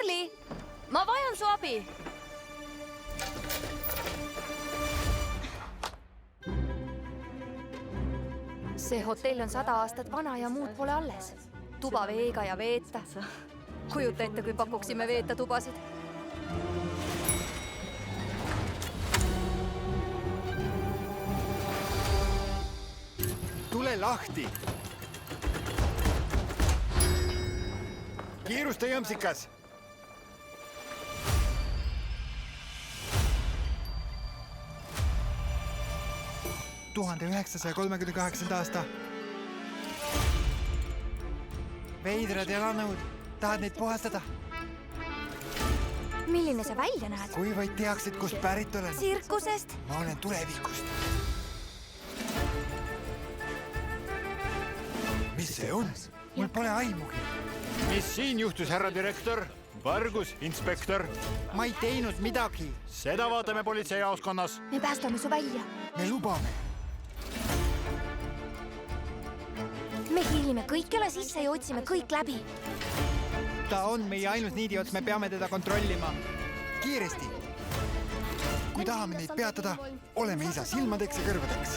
Karli, ma vajan su abi. See hotell on 100 aastat vana ja muud pole alles. Tuba veega ja veeta. Kujuta ette, kui pakuksime veeta tubasid. Tule lahti! Kiirusta, jõmsikas! aasta. Veidrad jalanõud. Tahad neid puhastada? Milline sa välja näed? Kui vaid teaksid, kust pärit olen. Tsirkusest? Ma olen tulevikust. Mis see on? Mul pole aimugi. Mis siin juhtus, härra direktor? Vargus, inspektor. Ma ei teinud midagi. Seda vaatame politseijaoskonnas. Me päästame su välja. Me lubame. Me hiilime kõikjale sisse ja otsime kõik läbi. Ta on meie ainus niidiots, me peame teda kontrollima. Kiiresti. Kui tahame neid peatada, oleme isa silmadeks ja kõrvadeks.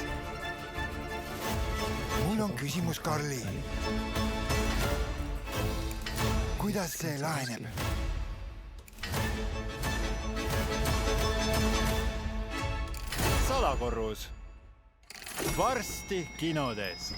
Mul on küsimus, Karli. Kuidas see laheneb? Salakorrus. Varsti kinodes.